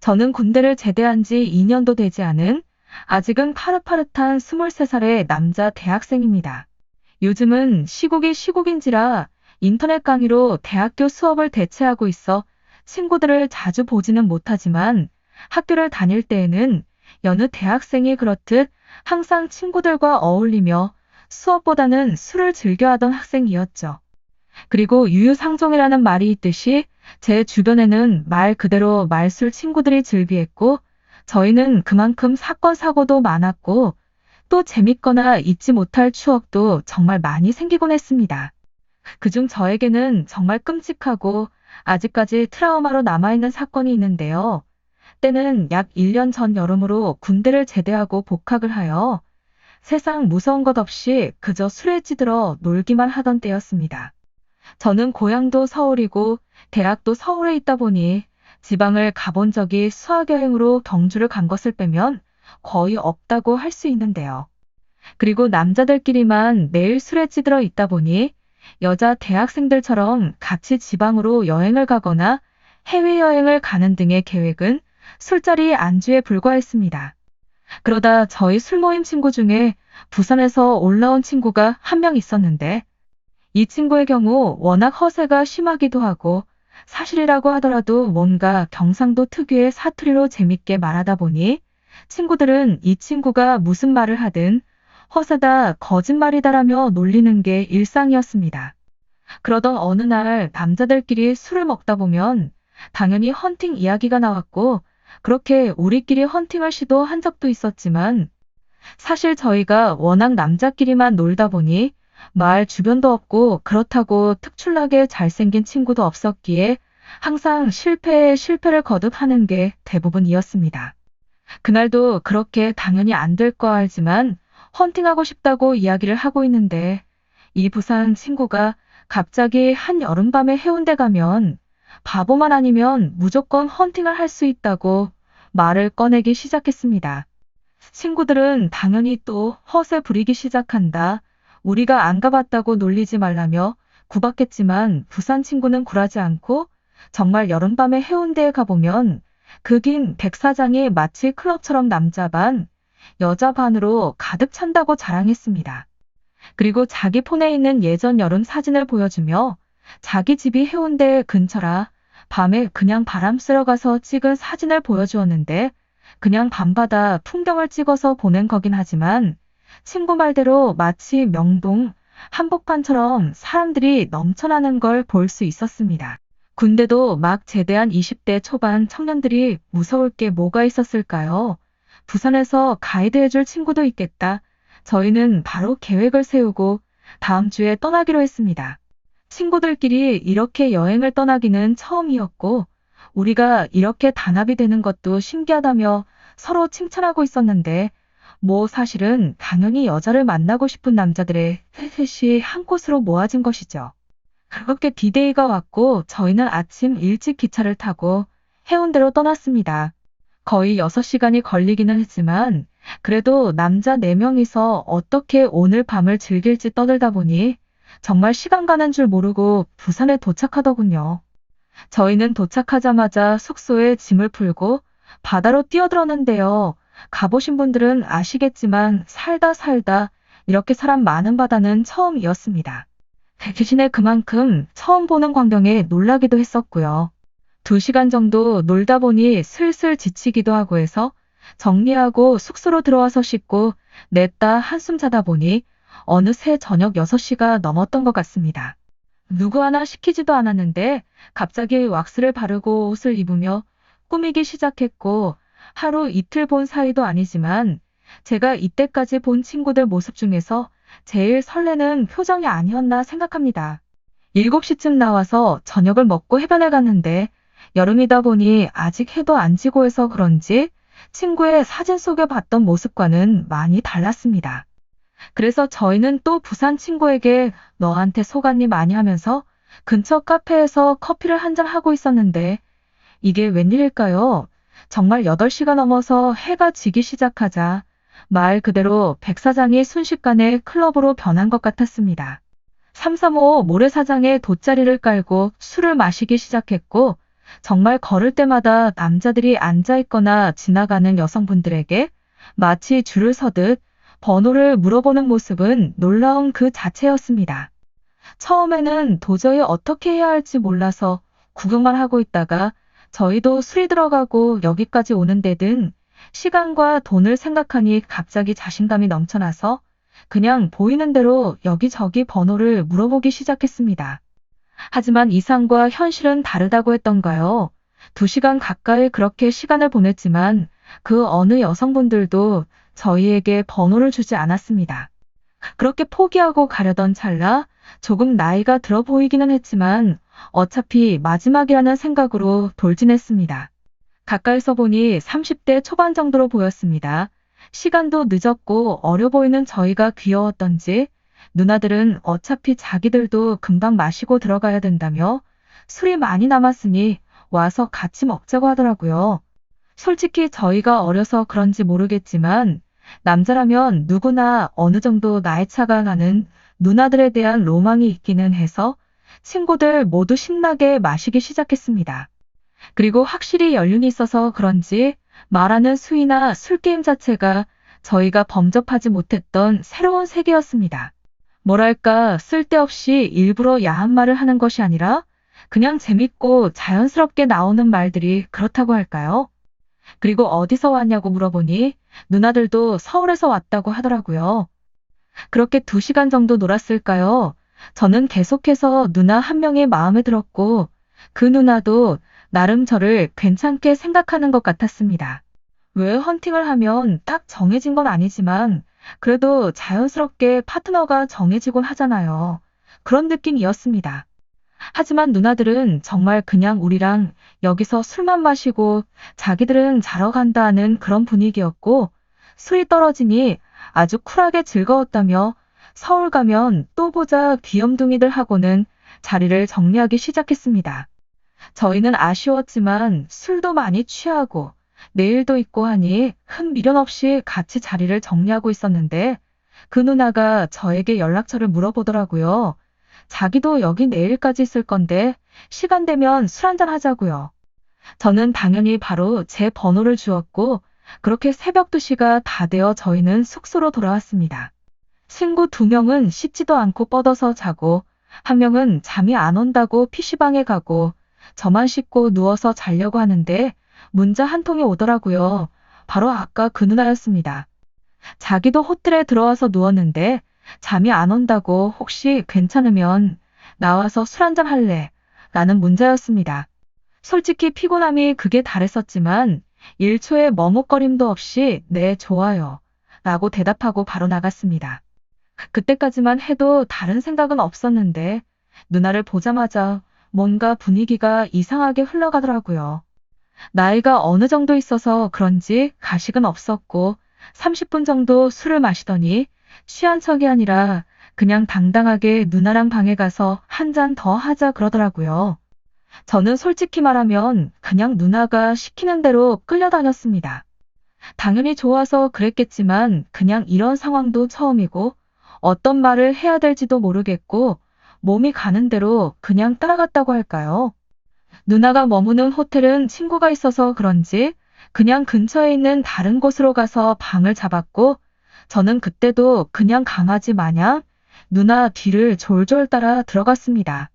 저는 군대를 제대한 지 2년도 되지 않은 아직은 파릇파릇한 23살의 남자 대학생입니다. 요즘은 시국이 시국인지라 인터넷 강의로 대학교 수업을 대체하고 있어 친구들을 자주 보지는 못하지만 학교를 다닐 때에는 여느 대학생이 그렇듯 항상 친구들과 어울리며 수업보다는 술을 즐겨하던 학생이었죠. 그리고 유유상종이라는 말이 있듯이 제 주변에는 말 그대로 말술 친구들이 즐비했고 저희는 그만큼 사건 사고도 많았고 또 재밌거나 잊지 못할 추억도 정말 많이 생기곤 했습니다. 그중 저에게는 정말 끔찍하고 아직까지 트라우마로 남아있는 사건이 있는데요. 때는 약 1년 전 여름으로 군대를 제대하고 복학을 하여 세상 무서운 것 없이 그저 술에 찌들어 놀기만 하던 때였습니다. 저는 고향도 서울이고 대학도 서울에 있다 보니 지방을 가본 적이 수학여행으로 경주를 간 것을 빼면 거의 없다고 할 수 있는데요. 그리고 남자들끼리만 매일 술에 찌들어 있다 보니 여자 대학생들처럼 같이 지방으로 여행을 가거나 해외여행을 가는 등의 계획은 술자리 안주에 불과했습니다. 그러다 저희 술 모임 친구 중에 부산에서 올라온 친구가 한 명 있었는데 이 친구의 경우 워낙 허세가 심하기도 하고 사실이라고 하더라도 뭔가 경상도 특유의 사투리로 재밌게 말하다 보니 친구들은 이 친구가 무슨 말을 하든 허세다, 거짓말이다라며 놀리는 게 일상이었습니다. 그러던 어느 날 남자들끼리 술을 먹다 보면 당연히 헌팅 이야기가 나왔고 그렇게 우리끼리 헌팅을 시도한 적도 있었지만 사실 저희가 워낙 남자끼리만 놀다 보니 말 주변도 없고 그렇다고 특출나게 잘생긴 친구도 없었기에 항상 실패에 실패를 거듭하는 게 대부분이었습니다. 그날도 그렇게 당연히 안 될 거 알지만 헌팅하고 싶다고 이야기를 하고 있는데 이 부산 친구가 갑자기 한여름밤에 해운대 가면 바보만 아니면 무조건 헌팅을 할 수 있다고 말을 꺼내기 시작했습니다. 친구들은 당연히 또 허세 부리기 시작한다. 우리가 안 가봤다고 놀리지 말라며 구박했지만 부산 친구는 굴하지 않고 정말 여름밤에 해운대에 가보면 그 긴 백사장이 마치 클럽처럼 남자 반, 여자 반으로 가득 찬다고 자랑했습니다. 그리고 자기 폰에 있는 예전 여름 사진을 보여주며 자기 집이 해운대 근처라 밤에 그냥 바람 쐬러 가서 찍은 사진을 보여주었는데 그냥 밤바다 풍경을 찍어서 보낸 거긴 하지만 친구 말대로 마치 명동, 한복판처럼 사람들이 넘쳐나는 걸 볼 수 있었습니다. 군대도 막 제대한 20대 초반 청년들이 무서울 게 뭐가 있었을까요? 부산에서 가이드해줄 친구도 있겠다. 저희는 바로 계획을 세우고 다음 주에 떠나기로 했습니다. 친구들끼리 이렇게 여행을 떠나기는 처음이었고 우리가 이렇게 단합이 되는 것도 신기하다며 서로 칭찬하고 있었는데 사실은 당연히 여자를 만나고 싶은 남자들의 셋이 한 곳으로 모아진 것이죠. 그렇게 디데이가 왔고 저희는 아침 일찍 기차를 타고 해운대로 떠났습니다. 거의 6시간이 걸리기는 했지만 그래도 남자 4명이서 어떻게 오늘 밤을 즐길지 떠들다 보니 정말 시간 가는 줄 모르고 부산에 도착하더군요. 저희는 도착하자마자 숙소에 짐을 풀고 바다로 뛰어들었는데요. 가보신 분들은 아시겠지만 살다 이렇게 사람 많은 바다는 처음이었습니다. 대신에 그만큼 처음 보는 광경에 놀라기도 했었고요. 2시간 정도 놀다 보니 슬슬 지치기도 하고 해서 정리하고 숙소로 들어와서 씻고 냈다 한숨 자다 보니 어느새 저녁 6시가 넘었던 것 같습니다. 누구 하나 시키지도 않았는데 갑자기 왁스를 바르고 옷을 입으며 꾸미기 시작했고 하루 이틀 본 사이도 아니지만 제가 이때까지 본 친구들 모습 중에서 제일 설레는 표정이 아니었나 생각합니다. 7시쯤 나와서 저녁을 먹고 해변에 갔는데 여름이다 보니 아직 해도 안 지고 해서 그런지 친구의 사진 속에 봤던 모습과는 많이 달랐습니다. 그래서 저희는 또 부산 친구에게 너한테 속았니 많이 하면서 근처 카페에서 커피를 한잔 하고 있었는데 이게 웬일일까요? 정말 8시가 넘어서 해가 지기 시작하자 말 그대로 백사장이 순식간에 클럽으로 변한 것 같았습니다. 335 모래사장에 돗자리를 깔고 술을 마시기 시작했고 정말 걸을 때마다 남자들이 앉아있거나 지나가는 여성분들에게 마치 줄을 서듯 번호를 물어보는 모습은 놀라운 그 자체였습니다. 처음에는 도저히 어떻게 해야 할지 몰라서 구경만 하고 있다가 저희도 술이 들어가고 여기까지 오는 데든 시간과 돈을 생각하니 갑자기 자신감이 넘쳐나서 그냥 보이는 대로 여기저기 번호를 물어보기 시작했습니다. 하지만 이상과 현실은 다르다고 했던가요? 2시간 가까이 그렇게 시간을 보냈지만 그 어느 여성분들도 저희에게 번호를 주지 않았습니다. 그렇게 포기하고 가려던 찰나 조금 나이가 들어 보이기는 했지만 어차피 마지막이라는 생각으로 돌진했습니다. 가까이서 보니 30대 초반 정도로 보였습니다. 시간도 늦었고 어려 보이는 저희가 귀여웠던지 누나들은 어차피 자기들도 금방 마시고 들어가야 된다며 술이 많이 남았으니 와서 같이 먹자고 하더라고요. 솔직히 저희가 어려서 그런지 모르겠지만 남자라면 누구나 어느 정도 나이 차가 나는 누나들에 대한 로망이 있기는 해서 친구들 모두 신나게 마시기 시작했습니다. 그리고 확실히 연륜이 있어서 그런지 말하는 수위나 술게임 자체가 저희가 범접하지 못했던 새로운 세계였습니다. 뭐랄까 쓸데없이 일부러 야한 말을 하는 것이 아니라 그냥 재밌고 자연스럽게 나오는 말들이 그렇다고 할까요? 그리고 어디서 왔냐고 물어보니 누나들도 서울에서 왔다고 하더라고요. 그렇게 2시간 정도 놀았을까요? 저는 계속해서 누나 한 명이 마음에 들었고 그 누나도 나름 저를 괜찮게 생각하는 것 같았습니다. 왜 헌팅을 하면 딱 정해진 건 아니지만 그래도 자연스럽게 파트너가 정해지곤 하잖아요. 그런 느낌이었습니다. 하지만 누나들은 정말 그냥 우리랑 여기서 술만 마시고 자기들은 자러 간다 하는 그런 분위기였고 술이 떨어지니 아주 쿨하게 즐거웠다며 서울 가면 또 보자 귀염둥이들 하고는 자리를 정리하기 시작했습니다. 저희는 아쉬웠지만 술도 많이 취하고 내일도 있고 하니 큰 미련 없이 같이 자리를 정리하고 있었는데 그 누나가 저에게 연락처를 물어보더라고요. 자기도 여기 내일까지 있을 건데 시간 되면 술 한잔 하자고요. 저는 당연히 바로 제 번호를 주었고 그렇게 새벽 2시가 다 되어 저희는 숙소로 돌아왔습니다. 친구 2명은 씻지도 않고 뻗어서 자고 한 명은 잠이 안 온다고 PC방에 가고 저만 씻고 누워서 자려고 하는데 문자 한 통이 오더라고요. 바로 아까 그 누나였습니다. 자기도 호텔에 들어와서 누웠는데 잠이 안 온다고 혹시 괜찮으면 나와서 술 한잔 할래? 라는 문자였습니다. 솔직히 피곤함이 극에 달했었지만 1초의 머뭇거림도 없이 네, 좋아요. 라고 대답하고 바로 나갔습니다. 그때까지만 해도 다른 생각은 없었는데 누나를 보자마자 뭔가 분위기가 이상하게 흘러가더라고요. 나이가 어느 정도 있어서 그런지 가식은 없었고 30분 정도 술을 마시더니 취한 척이 아니라 그냥 당당하게 누나랑 방에 가서 한 잔 더 하자 그러더라고요. 저는 솔직히 말하면 그냥 누나가 시키는 대로 끌려다녔습니다. 당연히 좋아서 그랬겠지만 그냥 이런 상황도 처음이고 어떤 말을 해야 될지도 모르겠고 몸이 가는 대로 그냥 따라갔다고 할까요? 누나가 머무는 호텔은 친구가 있어서 그런지 그냥 근처에 있는 다른 곳으로 가서 방을 잡았고 저는 그때도 그냥 강아지 마냥 누나 뒤를 졸졸 따라 들어갔습니다.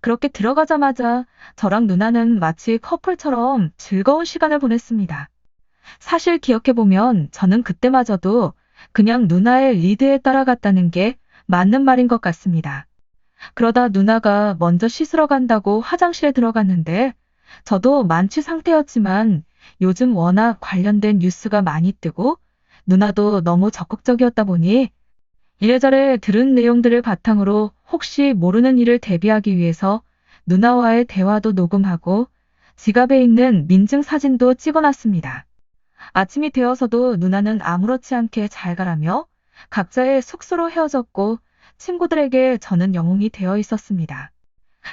그렇게 들어가자마자 저랑 누나는 마치 커플처럼 즐거운 시간을 보냈습니다. 사실 기억해보면 저는 그때마저도 그냥 누나의 리드에 따라갔다는 게 맞는 말인 것 같습니다. 그러다 누나가 먼저 씻으러 간다고 화장실에 들어갔는데 저도 만취 상태였지만 요즘 워낙 관련된 뉴스가 많이 뜨고 누나도 너무 적극적이었다 보니 이래저래 들은 내용들을 바탕으로 혹시 모르는 일을 대비하기 위해서 누나와의 대화도 녹음하고 지갑에 있는 민증 사진도 찍어놨습니다. 아침이 되어서도 누나는 아무렇지 않게 잘 가라며 각자의 숙소로 헤어졌고 친구들에게 저는 영웅이 되어 있었습니다.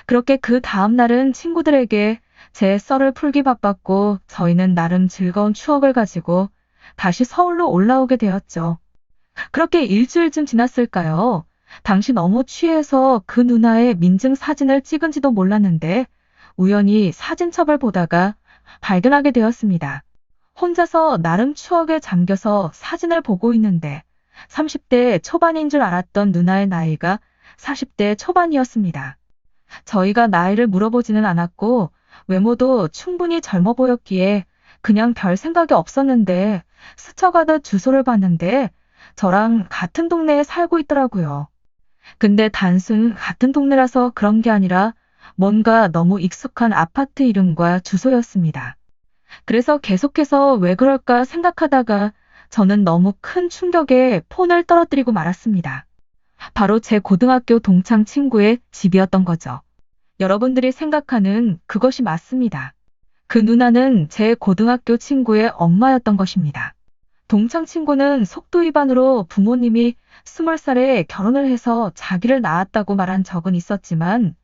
그렇게 그 다음 날은 친구들에게 제 썰을 풀기 바빴고 저희는 나름 즐거운 추억을 가지고 다시 서울로 올라오게 되었죠. 그렇게 일주일쯤 지났을까요? 당시 너무 취해서 그 누나의 민증 사진을 찍은지도 몰랐는데 우연히 사진첩을 보다가 발견하게 되었습니다. 혼자서 나름 추억에 잠겨서 사진을 보고 있는데 30대 초반인 줄 알았던 누나의 나이가 40대 초반이었습니다. 저희가 나이를 물어보지는 않았고 외모도 충분히 젊어 보였기에 그냥 별 생각이 없었는데 스쳐가듯 주소를 봤는데 저랑 같은 동네에 살고 있더라고요. 근데 단순 같은 동네라서 그런 게 아니라 뭔가 너무 익숙한 아파트 이름과 주소였습니다. 그래서 계속해서 왜 그럴까 생각하다가 저는 너무 큰 충격에 폰을 떨어뜨리고 말았습니다. 바로 제 고등학교 동창 친구의 집이었던 거죠. 여러분들이 생각하는 그것이 맞습니다. 그 누나는 제 고등학교 친구의 엄마였던 것입니다. 동창 친구는 속도 위반으로 부모님이 20살에 결혼을 해서 자기를 낳았다고 말한 적은 있었지만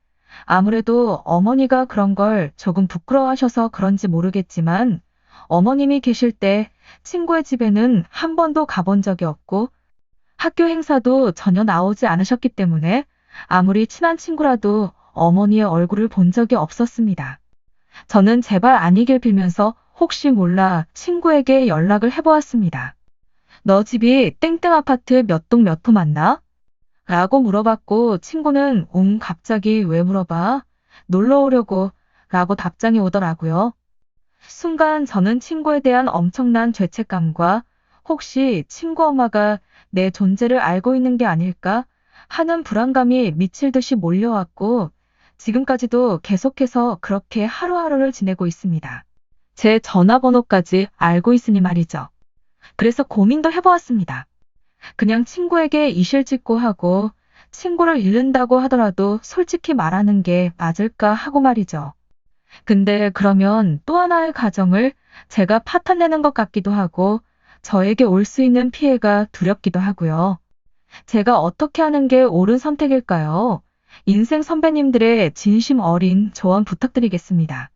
아무래도 어머니가 그런 걸 조금 부끄러워하셔서 그런지 모르겠지만 어머님이 계실 때 친구의 집에는 한 번도 가본 적이 없고 학교 행사도 전혀 나오지 않으셨기 때문에 아무리 친한 친구라도 어머니의 얼굴을 본 적이 없었습니다. 저는 제발 아니길 빌면서 혹시 몰라 친구에게 연락을 해보았습니다. 너 집이 땡땡 아파트 몇 동 몇 호 맞나? 라고 물어봤고 친구는 갑자기 왜 물어봐? 놀러 오려고 라고 답장이 오더라고요. 순간 저는 친구에 대한 엄청난 죄책감과 혹시 친구 엄마가 내 존재를 알고 있는 게 아닐까 하는 불안감이 미칠 듯이 몰려왔고 지금까지도 계속해서 그렇게 하루하루를 지내고 있습니다. 제 전화번호까지 알고 있으니 말이죠. 그래서 고민도 해보았습니다. 그냥 친구에게 이실직고 하고 친구를 잃는다고 하더라도 솔직히 말하는 게 맞을까 하고 말이죠. 근데 그러면 또 하나의 가정을 제가 파탄내는 것 같기도 하고 저에게 올 수 있는 피해가 두렵기도 하고요. 제가 어떻게 하는 게 옳은 선택일까요? 인생 선배님들의 진심 어린 조언 부탁드리겠습니다.